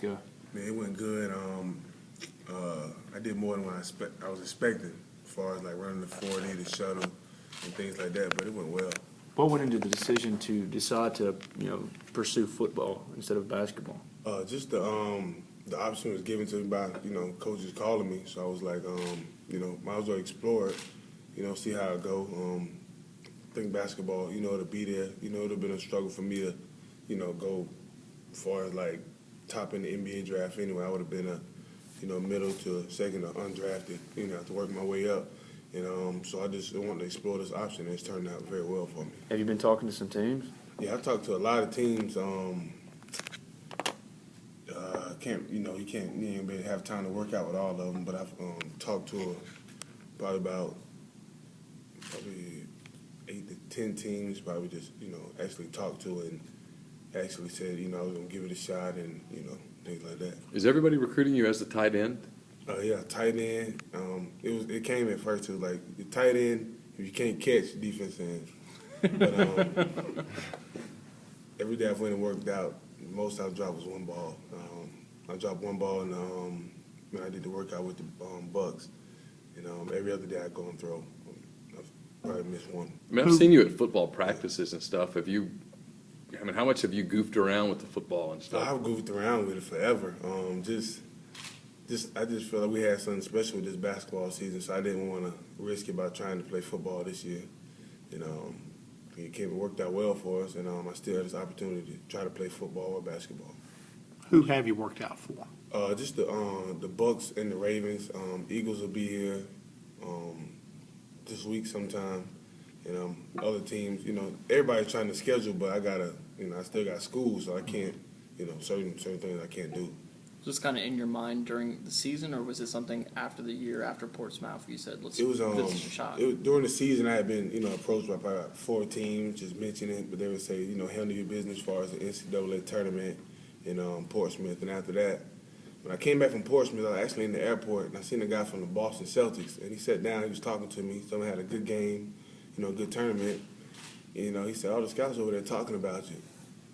go? Man, it went good. I did more than what I was expecting, as far as like running the 40, the shuttle, and things like that. But it went well. What went into the decision to decide to, pursue football instead of basketball? Just the option was given to me by coaches calling me, so I was like, might as well explore it, see how it go. I think basketball, to be there, it'd have been a struggle for me to, go as far as like top in the NBA draft anyway. I would have been a middle to second or undrafted, have to work my way up. And so I just wanted to explore this option, and it's turned out very well for me. Have you been talking to some teams? Yeah, I've talked to a lot of teams. You ain't really have time to work out with all of them, but I've talked to probably 8 to 10 teams, probably just, actually talked to and actually said, I was going to give it a shot and, things like that. Is everybody recruiting you as a tight end? Yeah, tight end. It came at first. It was like the tight end. If you can't catch, defense end. But every day I went and worked out. Most I dropped was one ball. I dropped one ball, and when I did the workout with the Bucks. And every other day I go and throw. I've probably missed one. I mean, I've seen you at football practices and stuff. How much have you goofed around with the football and stuff? I've goofed around with it forever. I just feel like we had something special with this basketball season, so I didn't want to risk it by trying to play football this year. It worked out well for us, and I still had this opportunity to try to play football or basketball. Who have you worked out for? Just the Bucks and the Ravens. Eagles will be here this week sometime. Other teams, everybody's trying to schedule, but I still got school, so I can't, certain things I can't do. Was this kind of in your mind during the season, or was it something after the year after Portsmouth you said, let's give this a shot? During the season, I had been, approached by probably 4 teams, just mentioning it, but they would say, handle your business as far as the NCAA tournament in Portsmouth. And after that, when I came back from Portsmouth, I was actually in the airport, and I seen a guy from the Boston Celtics, and he sat down, he was talking to me, someone had a good game, good tournament. He said, all the scouts over there talking about you.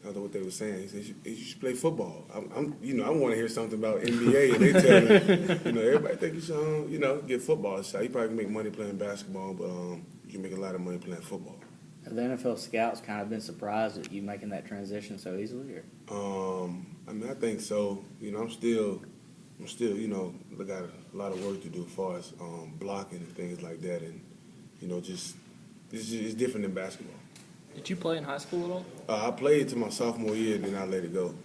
I don't know what they were saying. He said, you should play football. I want to hear something about NBA, and they tell me, everybody think you should, get football. So you probably can make money playing basketball, but you can make a lot of money playing football. Have the NFL scouts kind of been surprised at you making that transition so easily? Or? I think so. I'm still, got a lot of work to do as far as blocking and things like that, and it's different than basketball. Did you play in high school at all? I played to my sophomore year, then I let it go.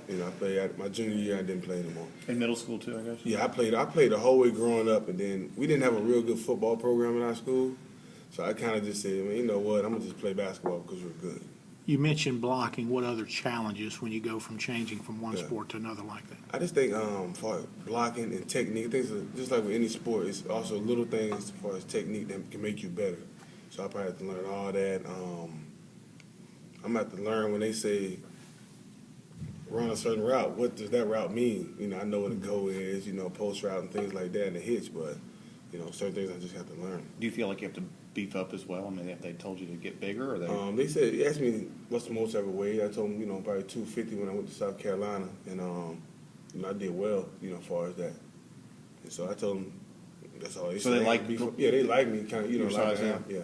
I played my junior year. I didn't play anymore. In middle school too, I guess. Yeah, I played the whole way growing up, and then we didn't have a real good football program in our school, so I kind of just said, you know what, I'm gonna just play basketball because we're good. You mentioned blocking. What other challenges when you go from changing from one sport to another like that? I just think for blocking and technique, things are, just like with any sport, it's also little things as far as technique that can make you better. So I probably have to learn all that. I'm going to have to learn when they say run a certain route, what does that route mean? I know what a go is, post route and things like that and the hitch, but, certain things I just have to learn. Do you feel like you have to beef up as well? I mean, have they told you to get bigger? Or They asked me what's the most I ever weighed. I told them, probably 250 when I went to South Carolina, and, I did well, as far as that. And so I told them that's all. So they like me? Yeah, they like me, kind of, your size, yeah. Okay.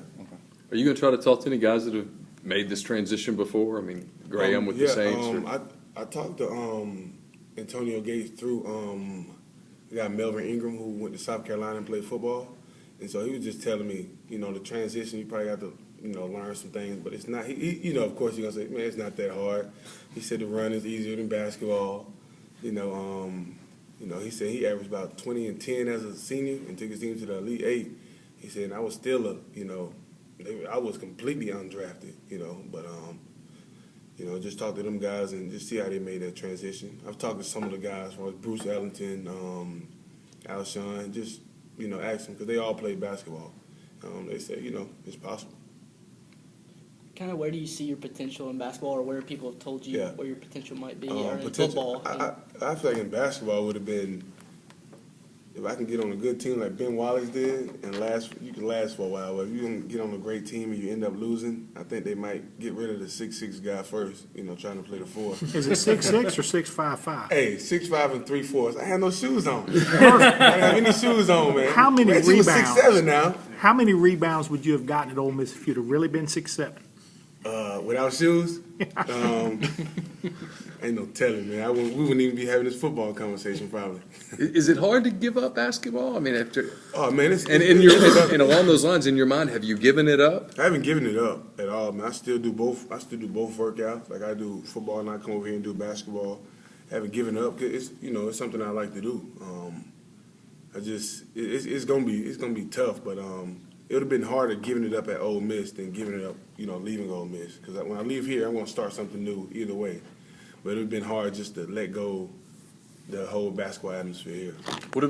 Are you going to try to talk to any guys that have made this transition before? I mean, Graham with the Saints? I talked to Antonio Gates through the guy Melvin Ingram, who went to South Carolina and played football. And so he was just telling me, the transition, you probably have to, learn some things. But it's not, of course you're going to say, man, it's not that hard. He said the run is easier than basketball. He said he averaged about 20 and 10 as a senior and took his team to the Elite 8. He said, and I was still I was completely undrafted, but, just talk to them guys and just see how they made that transition. I've talked to some of the guys, as far as Bruce Ellington, Alshon, just, ask them, because they all play basketball. They say, it's possible. Kind of where do you see your potential in basketball, or where people have told you where your potential might be, or in Potential, football? I feel like in basketball it would have been if I can get on a good team like Ben Wallace did and you can last for a while. But if you can get on a great team and you end up losing, I think they might get rid of the 6'6" guy first, trying to play the 4. Is it 6'6" or 6'5'5"? Hey, 6'5" and 3/4. I had no shoes on. I didn't have any shoes on, man. How many Reggie was rebounds? 6'7" now. How many rebounds would you have gotten at Ole Miss if you'd have really been 6'7"? Without shoes, ain't no telling, man. We wouldn't even be having this football conversation probably. Is it hard to give up basketball? I mean, after Oh man, and along those lines, in your mind, have you given it up? I haven't given it up at all, man. I still do both. I still do both workouts. Like I do football and I come over here and do basketball. I haven't given up. It's it's something I like to do. It's gonna be tough, but it would have been harder giving it up at Ole Miss than giving it up, leaving Ole Miss. Because when I leave here, I'm gonna start something new either way. But it would have been hard just to let go the whole basketball atmosphere here. What